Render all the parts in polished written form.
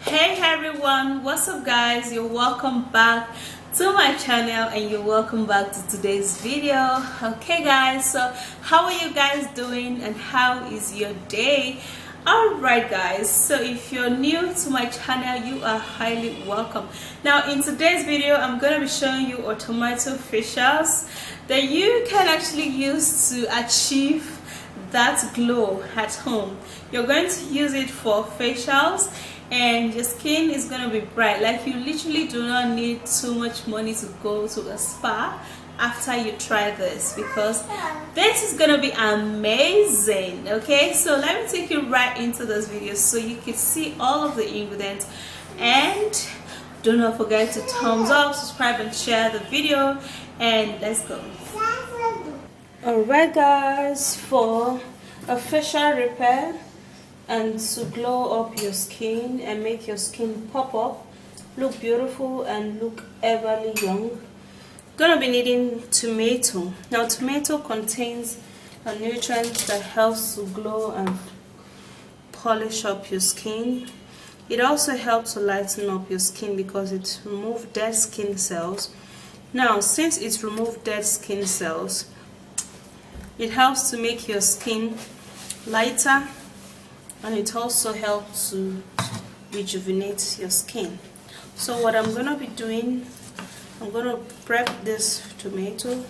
Hey everyone, what's up guys? You're welcome back to my channel and you're welcome back to today's video. Okay guys, so how are you guys doing and how is your day? Alright guys, so if you're new to my channel, you are highly welcome. Now in today's video, I'm going to be showing you automatic facials that you can actually use to achieve that glow at home. You're going to use it for facials and your skin is going to be bright. Like, you literally do not need too much money to go to a spa after you try this, because this is going to be amazing. Okay, so let me take you right into this video so you can see all of the ingredients, and do not forget to thumbs up, subscribe and share the video, and let's go. Alright guys, for a facial repair and to glow up your skin and make your skin pop up, look beautiful and look everly young, gonna be needing tomato. Now tomato contains a nutrient that helps to glow and polish up your skin. It also helps to lighten up your skin because it removes dead skin cells. Now since it removes dead skin cells, it helps to make your skin lighter, and it also helps to rejuvenate your skin. So what I'm gonna be doing, I'm gonna prep this tomato.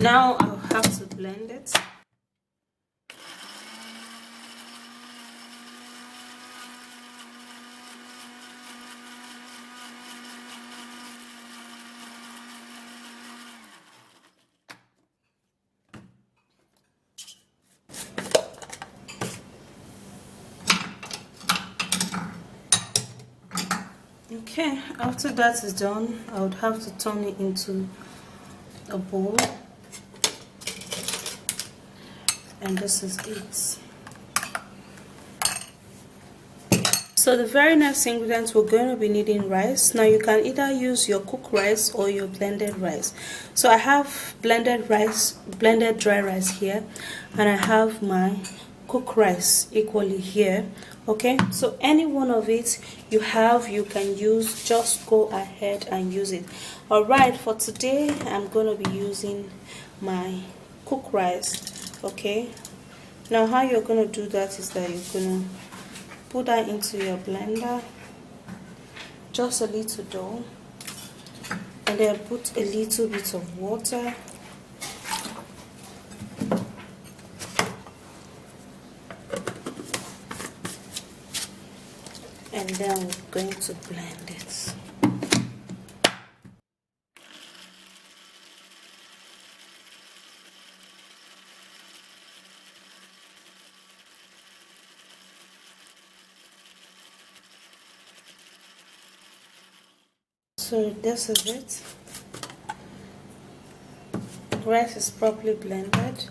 Now I'll have to blend it. Okay, after that is done, I would have to turn it into a bowl. And this is it. So the very next ingredient, we're going to be needing rice. Now you can either use your cooked rice or your blended rice. So I have blended rice, blended dry rice here, and I have my cooked rice equally here. Okay, so any one of it you have, you can use. Just go ahead and use it. All right, for today I'm going to be using my cooked rice. Okay, now how you're going to do that is that you're going to put that into your blender, just a little dough, and then put a little bit of water, and then we're going to blend it. So this is it. Rice is properly blended.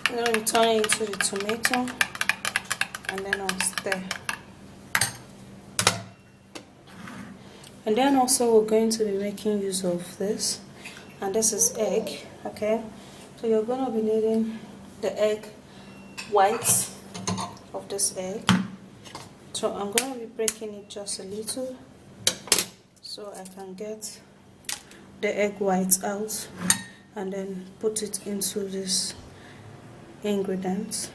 I'm going to turn it into the tomato and then I'll stir. And then also we're going to be making use of this, and this is egg. Okay, so you're going to be needing the egg whites of this egg. So I'm going to be breaking it just a little so I can get the egg whites out and then put it into this ingredient.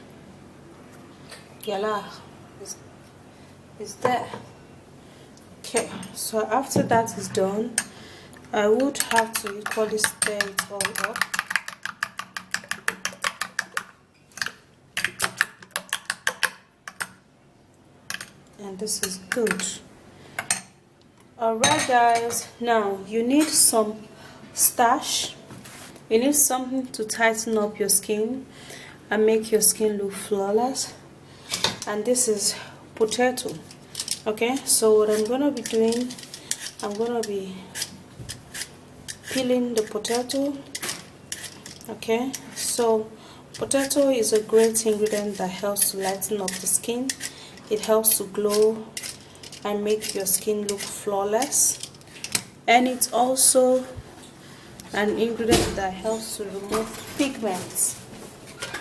Yalla, is there. Okay, so after that is done, I would have to equally stir it all up. and this is good. Alright guys, now you need some starch. You need something to tighten up your skin and make your skin look flawless, and this is potato. Okay, so what I'm gonna be doing, I'm gonna be peeling the potato. Okay, so potato is a great ingredient that helps to lighten up the skin. It helps to glow and make your skin look flawless, and it's also an ingredient that helps to remove pigments.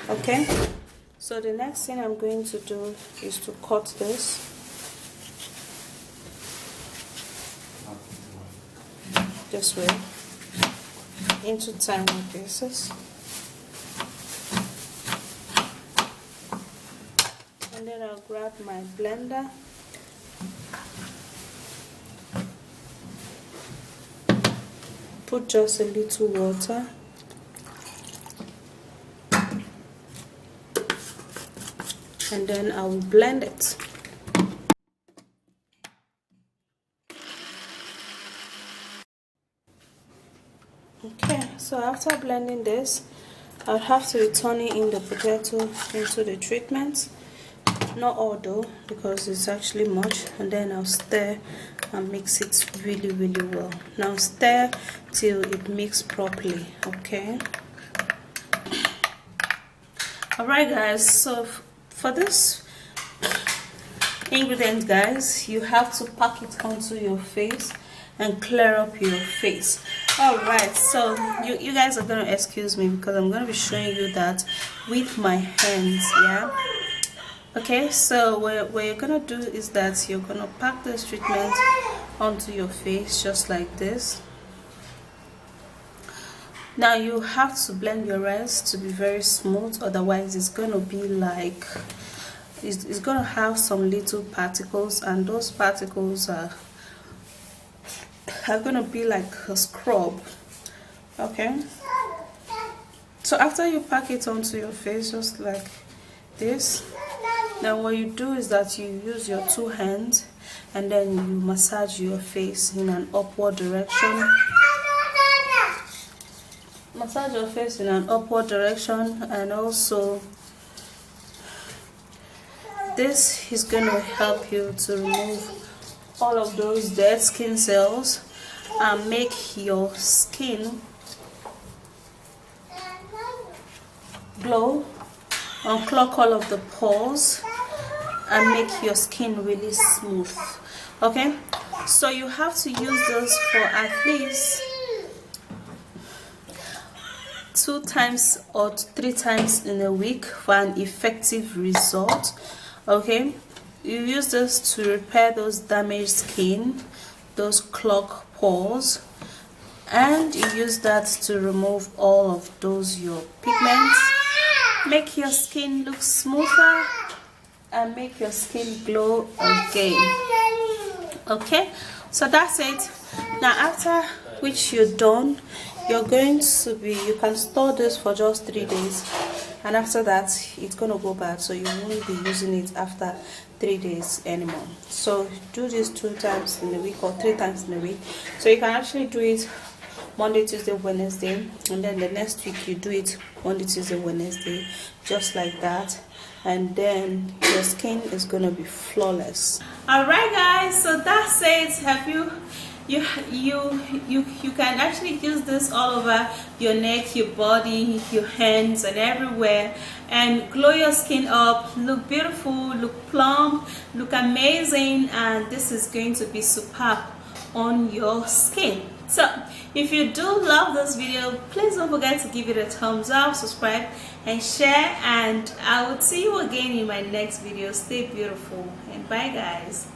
Okay, so the next thing I'm going to do is to cut this way into tiny pieces, and then I'll grab my blender, put just a little water, and then I will blend it. Okay, so after blending this, I'll have to be turning in the potato into the treatment. Not all though, because it's actually much, and then I'll stir and mix it really well. Now stir till it mixes properly. Okay. Alright guys, so for this ingredient guys, you have to pack it onto your face and clear up your face. Alright, so you guys are gonna excuse me because I'm gonna be showing you that with my hands. Yeah, okay, so what you're gonna do is that you're gonna pack this treatment onto your face just like this. Now you have to blend your rest to be very smooth, otherwise it's gonna be like it's gonna have some little particles, and those particles are gonna be like a scrub. Okay, so after you pack it onto your face just like this, now what you do is that you use your two hands and then you massage your face in an upward direction. Massage your face in an upward direction, and also this is going to help you to remove all of those dead skin cells and make your skin glow, unclog all of the pores and make your skin really smooth. Okay, so you have to use this for at least 2 times or 3 times in a week for an effective result. Okay, you use this to repair those damaged skin, those clogged pores, and you use that to remove all of those your pigments, make your skin look smoother and make your skin glow again. Okay, so that's it. Now after which you're done, you're going to be, you can store this for just 3 days, and after that it's going to go bad, so you won't be using it after 3 days anymore. So do this 2 times in a week or 3 times in a week. So you can actually do it Monday, Tuesday, Wednesday, and then the next week you do it Monday, Tuesday, Wednesday, just like that, and then your skin is gonna be flawless. All right guys, so that's it. Have you can actually use this all over your neck, your body, your hands, and everywhere, and glow your skin up, look beautiful, look plump, look amazing, and this is going to be superb on your skin. So if you do love this video, please don't forget to give it a thumbs up, subscribe and share, and I will see you again in my next video. Stay beautiful and bye guys.